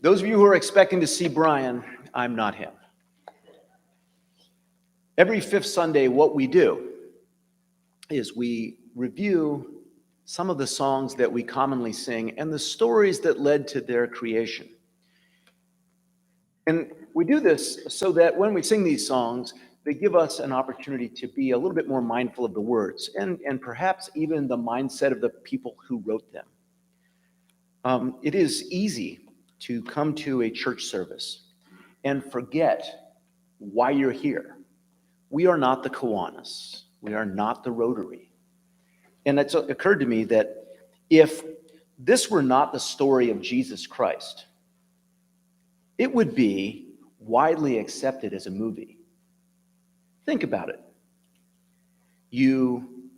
Those of you who are expecting to see Brian, I'm not him. Every fifth Sunday, what we do is we review some of the songs that we commonly sing and the stories that led to their creation. And we do this so that when we sing these songs, they give us an opportunity to be a little bit more mindful of the words and perhaps even the mindset of the people who wrote them. It is easy to come to a church service and forget why you're here. We are not the Kiwanis. We are not the Rotary. And it's occurred to me that if this were not the story of Jesus Christ, it would be widely accepted as a movie. Think about it. You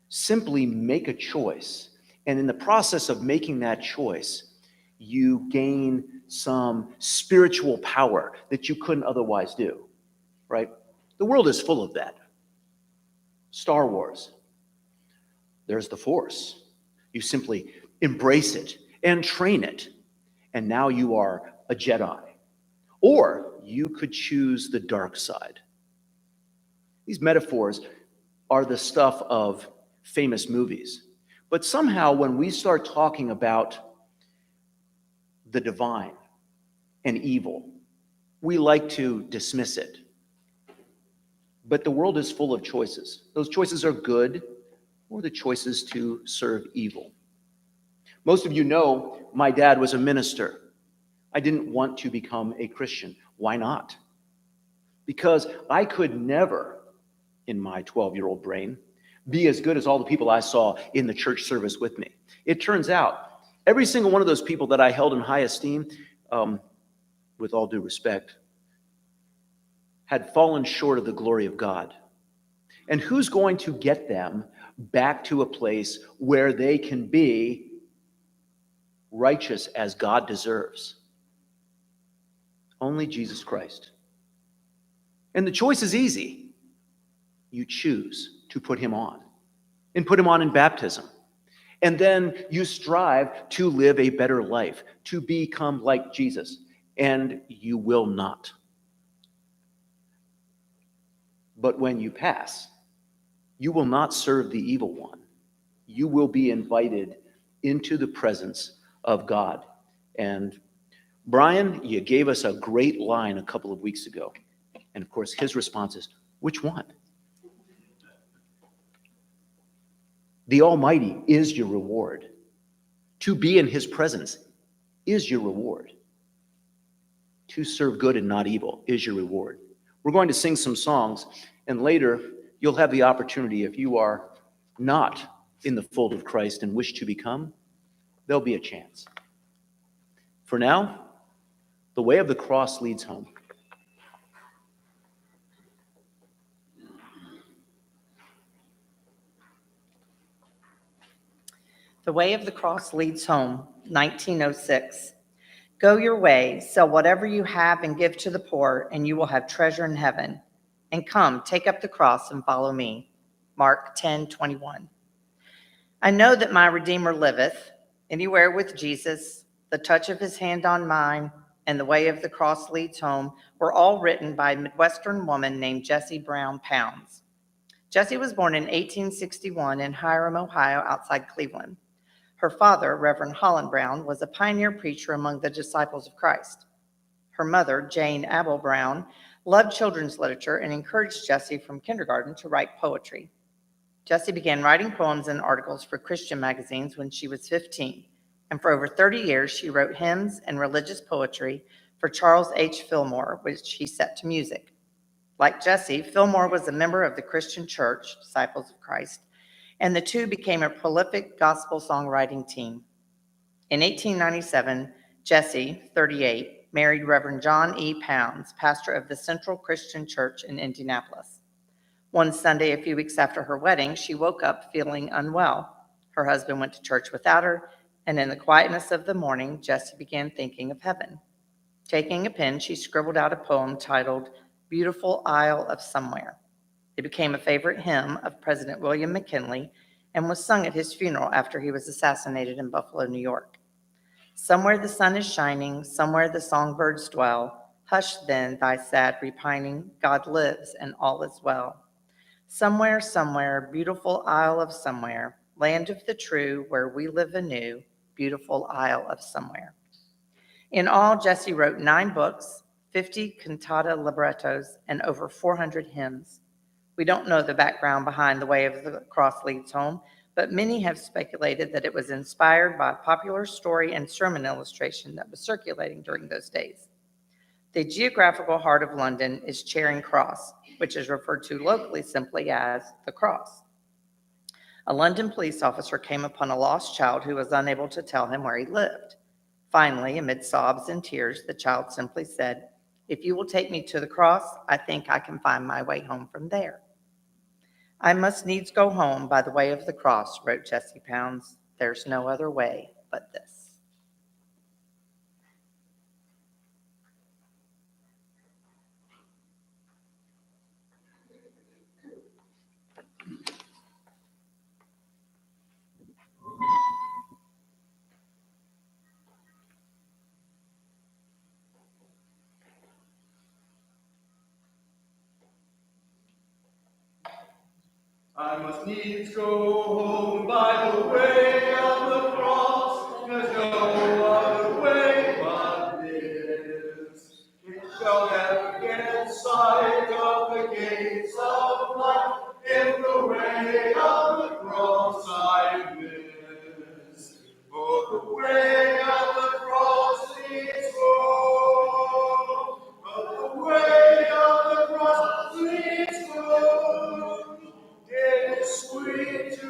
simply make a choice, and in the process of making that choice, you gain some spiritual power that you couldn't otherwise do, right? The world is full of that. Star Wars. There's the Force. You simply embrace it and train it, and now you are a Jedi. Or you could choose the dark side. These metaphors are the stuff of famous movies. But somehow when we start talking about the divine and evil, we like to dismiss it. But the world is full of choices. Those choices are good, or the choices to serve evil. Most of you know my dad was a minister. I didn't want to become a Christian. Why not? Because I could never, in my 12-year-old brain, be as good as all the people I saw in the church service with me. It turns out, every single one of those people that I held in high esteem, with all due respect, had fallen short of the glory of God. And who's going to get them back to a place where they can be righteous as God deserves? Only Jesus Christ. And the choice is easy. You choose to put him on, and put him on in baptism. And then you strive to live a better life, to become like Jesus. And you will not. But when you pass, you will not serve the evil one. You will be invited into the presence of God. And Brian, you gave us a great line a couple of weeks ago. And of course, his response is, which one? The Almighty is your reward. To be in his presence is your reward. To serve good and not evil is your reward. We're going to sing some songs, and later you'll have the opportunity, if you are not in the fold of Christ and wish to become, there'll be a chance. For now, the way of the cross leads home. The Way of the Cross Leads Home, 1906. Go your way, sell whatever you have and give to the poor, and you will have treasure in heaven. And come, take up the cross and follow me. Mark 10:21. I know that my Redeemer liveth. Anywhere with Jesus, the touch of his hand on mine, and The Way of the Cross Leads Home were all written by a Midwestern woman named Jessie Brown Pounds. Jessie was born in 1861 in Hiram, Ohio, outside Cleveland. Her father, Reverend Holland Brown, was a pioneer preacher among the disciples of Christ. Her mother, Jane Abel Brown, loved children's literature and encouraged Jessie from kindergarten to write poetry. Jessie began writing poems and articles for Christian magazines when she was 15, and for over 30 years she wrote hymns and religious poetry for Charles H. Fillmore, which he set to music. Like Jessie, Fillmore was a member of the Christian Church, Disciples of Christ, and the two became a prolific gospel songwriting team. In 1897, Jessie, 38, married Reverend John E. Pounds, pastor of the Central Christian Church in Indianapolis. One Sunday, a few weeks after her wedding, she woke up feeling unwell. Her husband went to church without her, and in the quietness of the morning, Jessie began thinking of heaven. Taking a pen, she scribbled out a poem titled Beautiful Isle of Somewhere. It became a favorite hymn of President William McKinley and was sung at his funeral after he was assassinated in Buffalo, New York. Somewhere the sun is shining, somewhere the songbirds dwell. Hush then thy sad repining, God lives and all is well. Somewhere, somewhere, beautiful isle of somewhere, land of the true, where we live anew, beautiful isle of somewhere. In all, Jesse wrote 9 books, 50 cantata librettos, and over 400 hymns. We don't know the background behind The Way of the Cross Leads Home, but many have speculated that it was inspired by a popular story and sermon illustration that was circulating during those days. The geographical heart of London is Charing Cross, which is referred to locally simply as the Cross. A London police officer came upon a lost child who was unable to tell him where he lived. Finally, amid sobs and tears, the child simply said, "If you will take me to the cross, I think I can find my way home from there." "I must needs go home by the way of the cross," wrote Jesse Pounds. "There's no other way but this." I must needs go home by the way of the cross. There's no other way but this. It shall never get sight of the gates of life if the way of the cross I miss. For the way of the cross leads home. But the way of the cross leads home. It is sweet to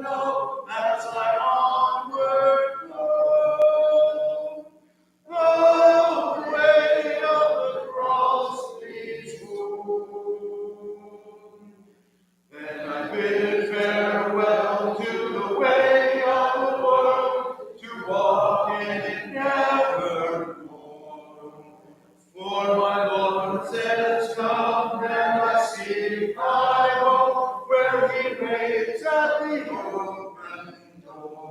know as I onward go, the way of the cross leads home. Then I bid farewell to the way of the world, to walk in it nevermore. For my Lord says, "Come, and I seek my home, where he waits at the open door."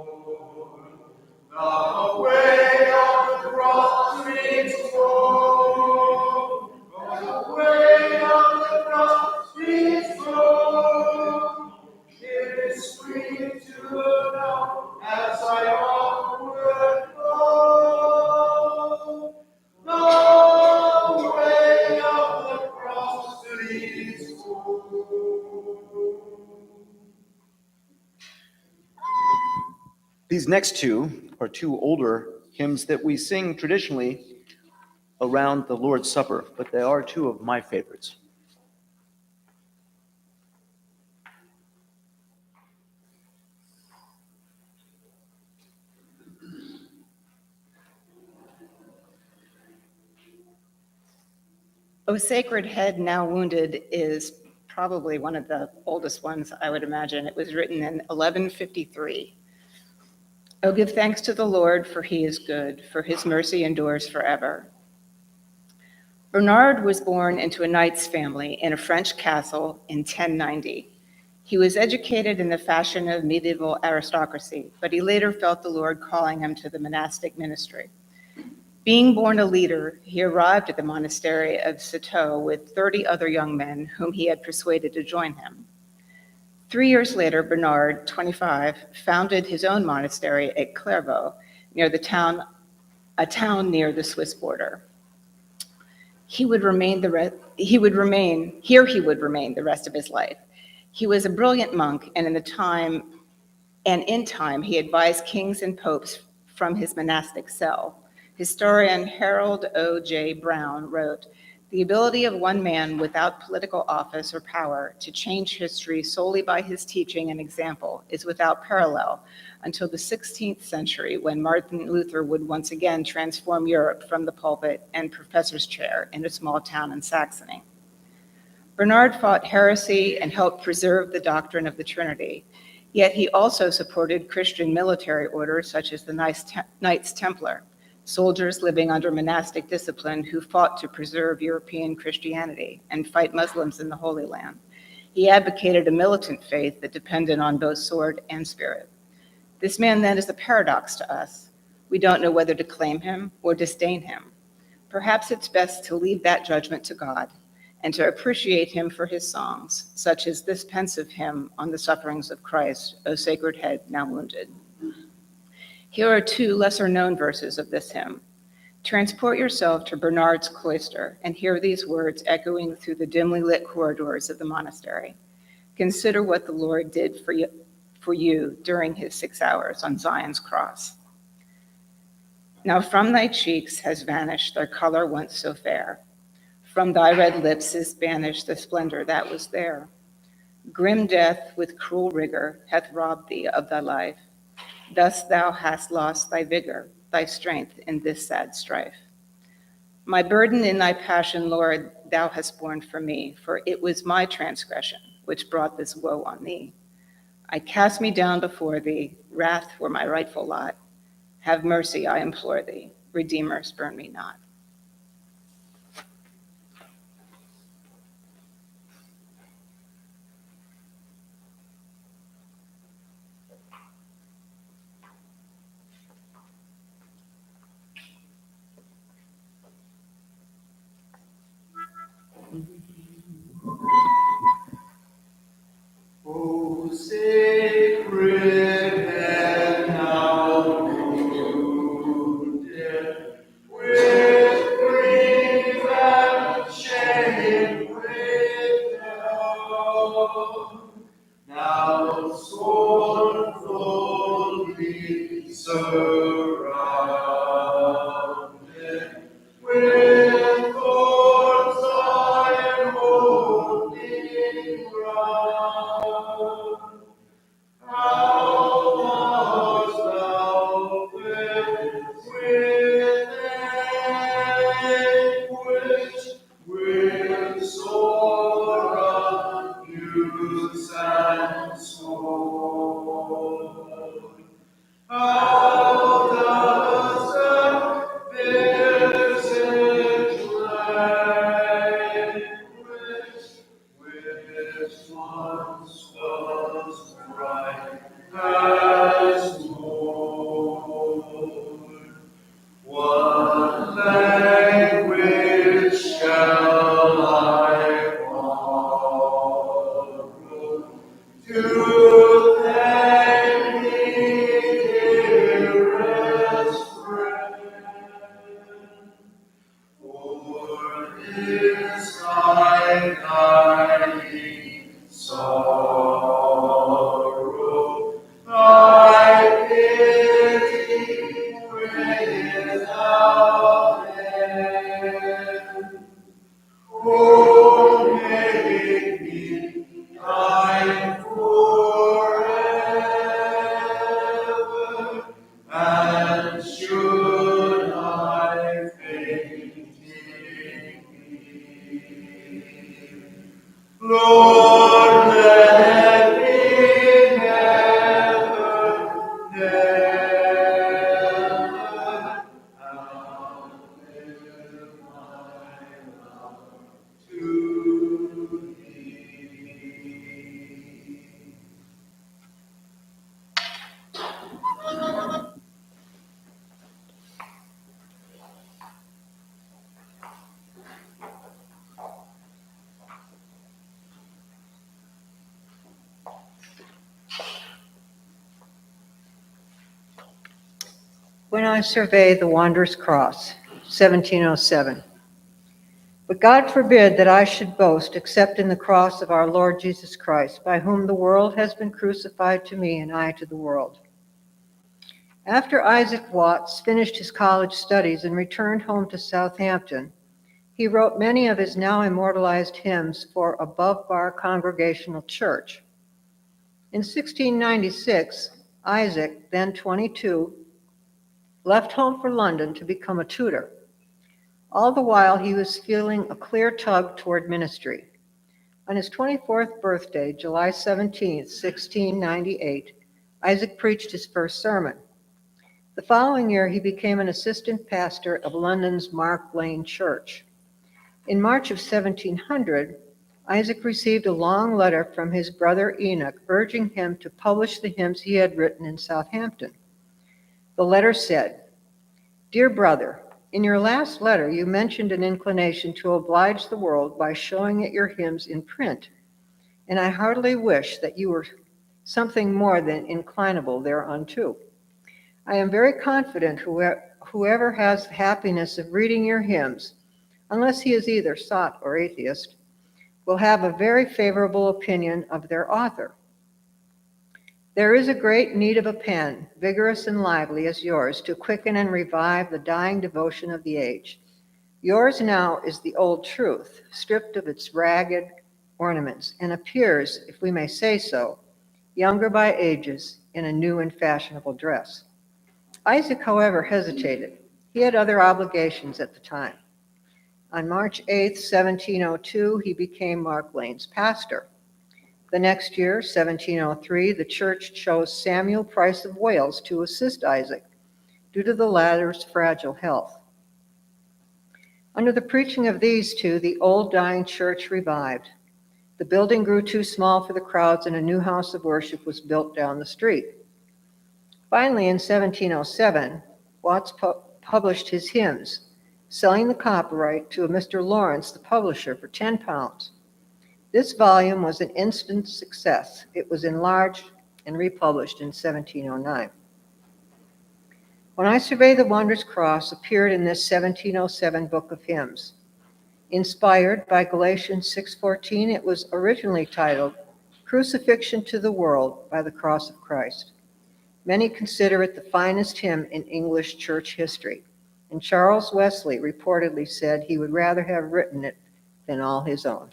The way of the cross leads home. The way of the cross leads home. It is sweet to know as I onward go. The way of the cross leads home. These next two are 2 older hymns that we sing traditionally around the Lord's Supper, but they are 2 of my favorites. O Sacred Head Now Wounded is probably one of the oldest ones, I would imagine. It was written in 1153. Oh, give thanks to the Lord, for he is good, for his mercy endures forever. Bernard was born into a knight's family in a French castle in 1090. He was educated in the fashion of medieval aristocracy, but he later felt the Lord calling him to the monastic ministry. Being born a leader, he arrived at the monastery of Citeaux with 30 other young men whom he had persuaded to join him. 3 years later, Bernard, 25, founded his own monastery at Clairvaux, near a town near the Swiss border. Here he would remain the rest of his life. He was a brilliant monk, and in time he advised kings and popes from his monastic cell. Historian Harold O.J. Brown wrote, "The ability of one man without political office or power to change history solely by his teaching and example is without parallel until the 16th century, when Martin Luther would once again transform Europe from the pulpit and professor's chair in a small town in Saxony." Bernard fought heresy and helped preserve the doctrine of the Trinity, yet he also supported Christian military orders such as the Knights Templar, soldiers living under monastic discipline who fought to preserve European Christianity and fight Muslims in the Holy Land. He advocated a militant faith that depended on both sword and spirit. This man then is a paradox to us. We don't know whether to claim him or disdain him. Perhaps it's best to leave that judgment to God and to appreciate him for his songs, such as this pensive hymn on the sufferings of Christ, O Sacred Head, now wounded. Here are two lesser-known verses of this hymn. Transport yourself to Bernard's cloister and hear these words echoing through the dimly lit corridors of the monastery. Consider what the Lord did for you during his 6 hours on Zion's cross. Now from thy cheeks has vanished their color once so fair. From thy red lips is banished the splendor that was there. Grim death with cruel rigor hath robbed thee of thy life. Thus thou hast lost thy vigor, thy strength in this sad strife. My burden in thy passion, Lord, thou hast borne for me, for it was my transgression which brought this woe on thee. I cast me down before thee, wrath were my rightful lot. Have mercy, I implore thee, Redeemer, spurn me not. O sacred head now wounded, with grief and shame withheld, now scornfully surrounded, with thorns thy holy ground. How wast thou filled with anguish, with sore abuse and scorn? How dost thou visage languish, which once was bright as morn? What language shall I borrow to thank thee, dearest friend, for this thy dying sorrow, thy pity without end? Oh, make me thine forever, and should I faint in thee, Lord, let me never, never outlive my love to thee. When I survey the Wanderer's Cross, 1707. But God forbid that I should boast except in the cross of our Lord Jesus Christ, by whom the world has been crucified to me and I to the world. After Isaac Watts finished his college studies and returned home to Southampton, he wrote many of his now immortalized hymns for Above Bar Congregational Church. In 1696, Isaac, then 22, left home for London to become a tutor. All the while, he was feeling a clear tug toward ministry. On his 24th birthday, July 17, 1698, Isaac preached his first sermon. The following year, he became an assistant pastor of London's Mark Lane Church. In March of 1700, Isaac received a long letter from his brother Enoch urging him to publish the hymns he had written in Southampton. The letter said, Dear brother, in your last letter, you mentioned an inclination to oblige the world by showing it your hymns in print, and I heartily wish that you were something more than inclinable thereunto. I am very confident whoever has the happiness of reading your hymns, unless he is either sot or atheist, will have a very favorable opinion of their author. There is a great need of a pen, vigorous and lively as yours, to quicken and revive the dying devotion of the age. Yours now is the old truth, stripped of its ragged ornaments, and appears, if we may say so, younger by ages in a new and fashionable dress. Isaac, however, hesitated. He had other obligations at the time. On March 8, 1702, he became Mark Lane's pastor. The next year, 1703, the church chose Samuel Price of Wales to assist Isaac due to the latter's fragile health. Under the preaching of these two, the old dying church revived. The building grew too small for the crowds, and a new house of worship was built down the street. Finally, in 1707, Watts published his hymns, selling the copyright to a Mr. Lawrence, the publisher, for £10. This volume was an instant success. It was enlarged and republished in 1709. When I Survey the Wondrous Cross appeared in this 1707 book of hymns. Inspired by Galatians 6:14, it was originally titled Crucifixion to the World by the Cross of Christ. Many consider it the finest hymn in English church history, and Charles Wesley reportedly said he would rather have written it than all his own.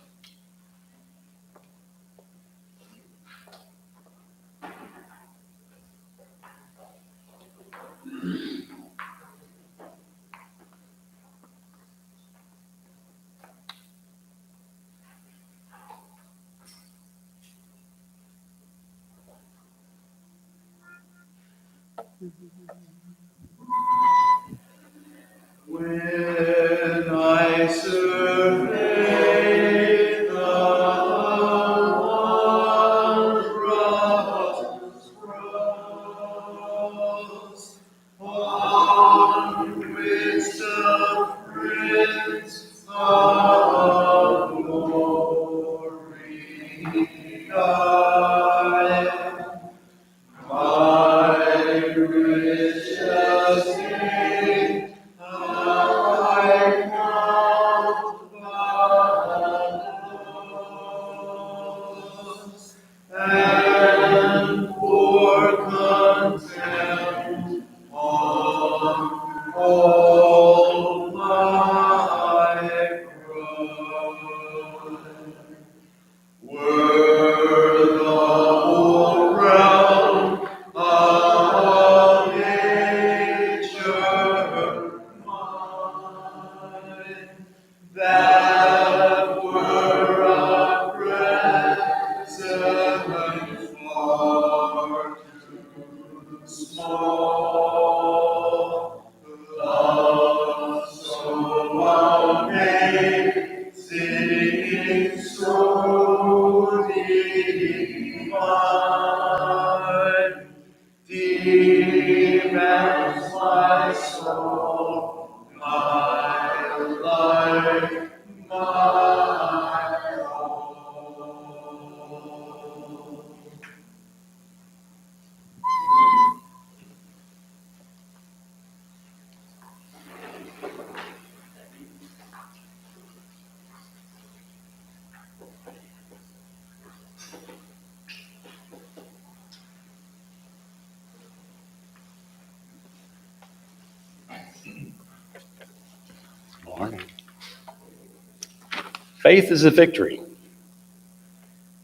When I survey the wondrous cross, on which the Prince of Glory died, my richest gain I count but loss, and pour contempt on all my crime. Were the whole ground of nature mine, that were a present far too small. Love so amazing, so divine, demands my soul, my life, my all. Morning. Faith is a victory.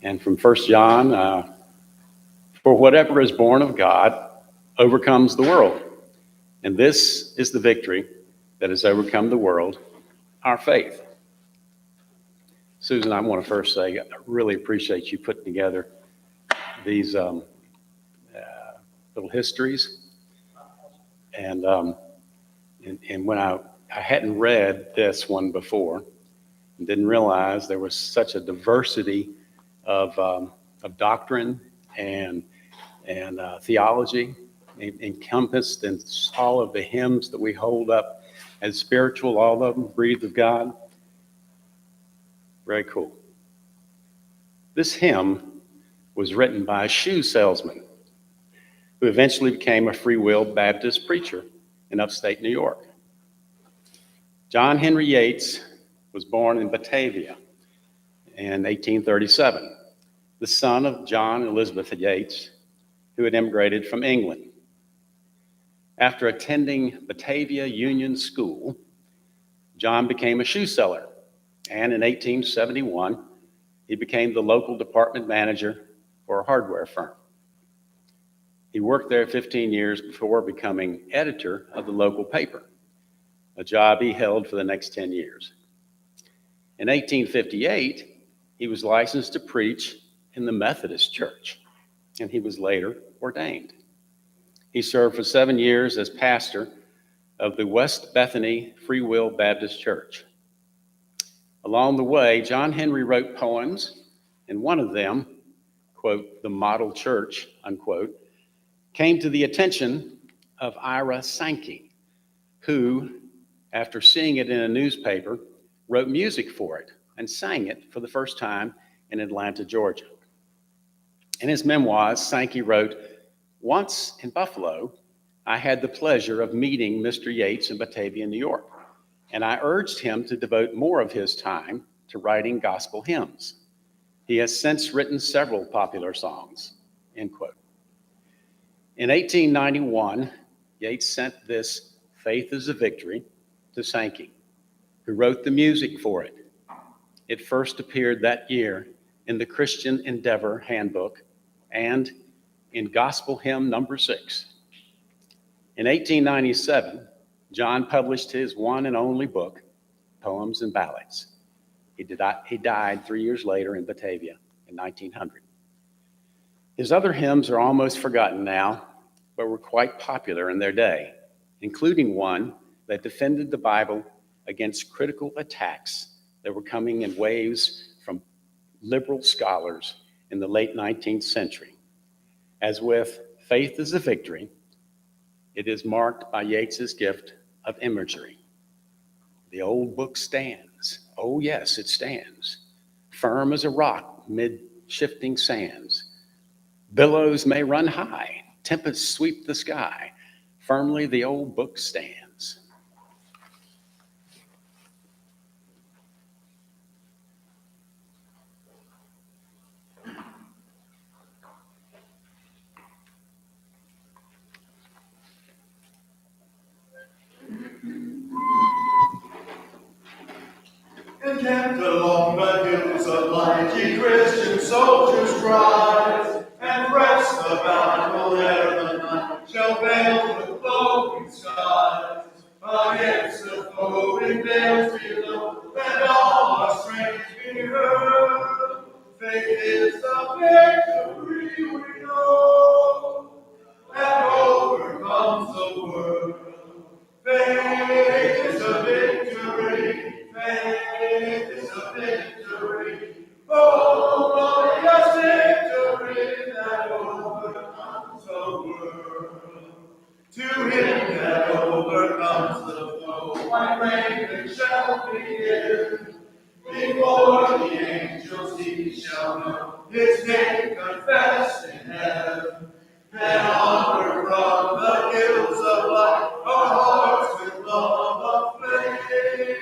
And from 1 John, for whatever is born of God overcomes the world. And this is the victory that has overcome the world, our faith. Susan, I want to first say I really appreciate you putting together these little histories. And when I hadn't read this one before and didn't realize there was such a diversity of doctrine and theology encompassed in all of the hymns that we hold up as spiritual, all of them breathed of God. Very cool. This hymn was written by a shoe salesman who eventually became a Free Will Baptist preacher in upstate New York. John Henry Yates was born in Batavia in 1837, the son of John and Elizabeth Yates, who had immigrated from England. After attending Batavia Union School, John became a shoe seller, and in 1871, he became the local department manager for a hardware firm. He worked there 15 years before becoming editor of the local paper, a job he held for the next 10 years. In 1858, he was licensed to preach in the Methodist Church, and he was later ordained. He served for 7 years as pastor of the West Bethany Free Will Baptist Church. Along the way, John Henry wrote poems, and one of them, quote, "The Model Church," unquote, came to the attention of Ira Sankey, who, after seeing it in a newspaper, wrote music for it and sang it for the first time in Atlanta, Georgia. In his memoirs, Sankey wrote, "Once in Buffalo, I had the pleasure of meeting Mr. Yates in Batavia, New York, and I urged him to devote more of his time to writing gospel hymns. He has since written several popular songs," end quote. In 1891, Yates sent this "Faith is a Victory" to Sankey, who wrote the music for it. It first appeared that year in the Christian Endeavor Handbook and in Gospel Hymn number 6. In 1897, John published his one and only book, Poems and Ballads. He died 3 years later in Batavia in 1900. His other hymns are almost forgotten now, but were quite popular in their day, including one that defended the Bible against critical attacks that were coming in waves from liberal scholars in the late 19th century. As with Faith is a Victory, it is marked by Yates's gift of imagery. The old book stands. Oh yes, it stands. Firm as a rock mid shifting sands. Billows may run high, tempests sweep the sky. Firmly the old book stands. Encamped along the hills of light, ye Christian soldiers rise, and rest the battle ere the night shall veil the glowing skies. Against the foe in veils below, let all our strength be heard. Faith is the victory we know, that overcomes the world. Faith is a victory. Faith is a victory. Oh, glorious victory that overcomes the world. To him that overcomes the foe, my raiment shall begin. Before the angels he shall know his name confessed in heaven. Then onward from the hills of light, our hearts with love aflame,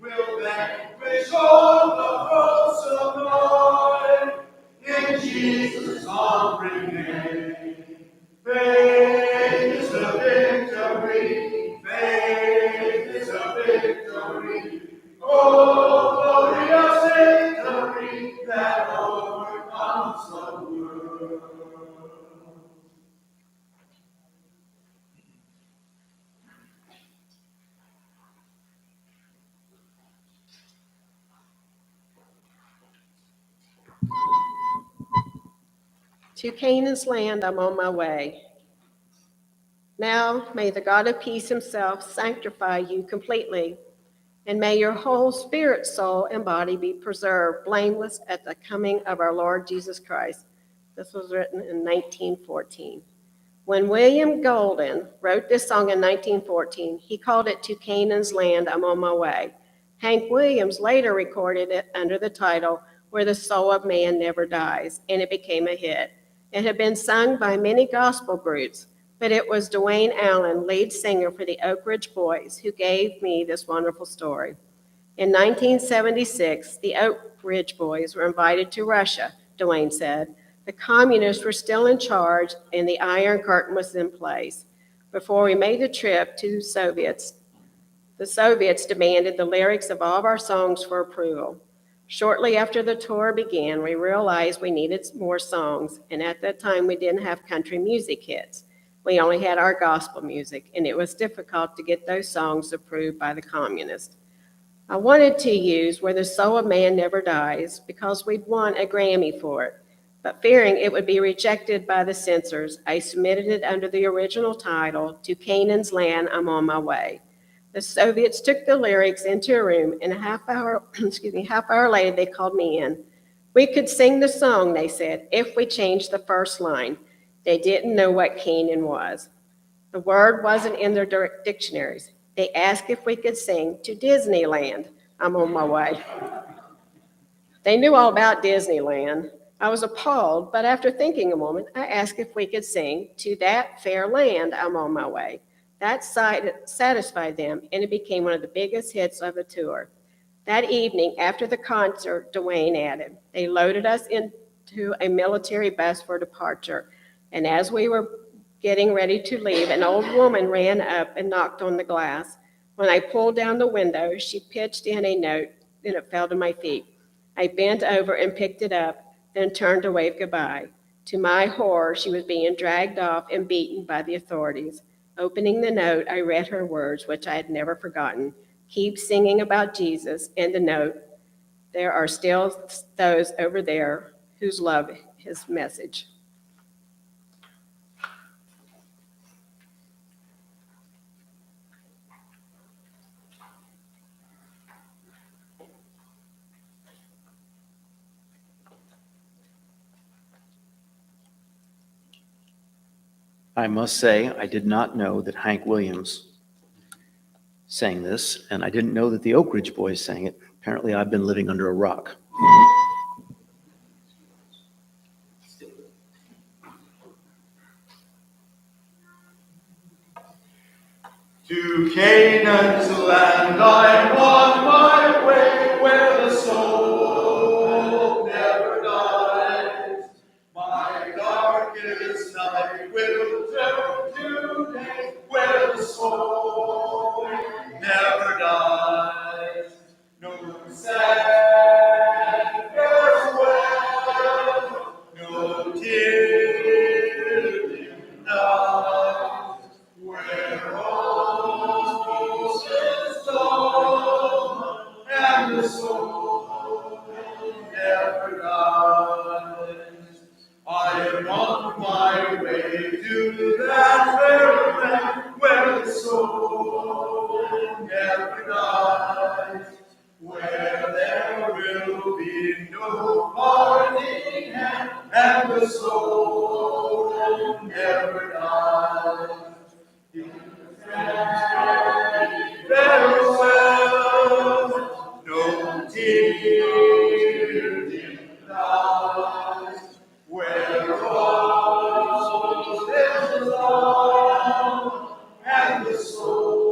will vanquish all the foes of night in Jesus' conquering name. Faith is a victory. Faith is a victory. Oh, glorious victory that overcomes the world. To Canaan's land I'm on my way. Now may the God of peace himself sanctify you completely, and may your whole spirit, soul, and body be preserved blameless at the coming of our Lord Jesus Christ. This was written in 1914. When William Golden wrote this song in 1914, he called it To Canaan's Land, I'm on my way. Hank Williams later recorded it under the title Where the Soul of Man Never Dies, and it became a hit. It had been sung by many gospel groups, but it was Dwayne Allen, lead singer for the Oak Ridge Boys, who gave me this wonderful story. In 1976, the Oak Ridge Boys were invited to Russia, Dwayne said. The communists were still in charge and the Iron Curtain was in place. Before we made the trip to the Soviets demanded the lyrics of all of our songs for approval. Shortly after the tour began, we realized we needed more songs, and at that time we didn't have country music hits. We only had our gospel music, and it was difficult to get those songs approved by the communists. I wanted to use Where the Soul of Man Never Dies because we'd won a Grammy for it, but fearing it would be rejected by the censors, I submitted it under the original title, To Canaan's Land, I'm on my way. The Soviets took the lyrics into a room, and a half hour later, they called me in. We could sing the song, they said, if we changed the first line. They didn't know what Canaan was. The word wasn't in their dictionaries. They asked if we could sing To Disneyland, I'm on my way. They knew all about Disneyland. I was appalled, but after thinking a moment, I asked if we could sing To That Fair Land, I'm on my way. That satisfied them, and it became one of the biggest hits of the tour. That evening, after the concert, Dwayne added, they loaded us into a military bus for departure, and as we were getting ready to leave, an old woman ran up and knocked on the glass. When I pulled down the window, she pitched in a note, and it fell to my feet. I bent over and picked it up, then turned to wave goodbye. To my horror, she was being dragged off and beaten by the authorities. Opening the note, I read her words, which I had never forgotten. Keep singing about Jesus, and the note, there are still those over there whose love his message. I must say, I did not know that Hank Williams sang this, and I didn't know that the Oak Ridge Boys sang it. Apparently, I've been living under a rock. To Canaan's land I'm on my way, where the soul never dies. My darkest night will turn to day, where the soul never dies. No sad farewell, no tear in night, where all is gone and the soul never dies. I am on my way to that fair land where the soul never dies, where there will be no parting and the soul never dies. Farewell, no tear in eyes, where all is love and the soul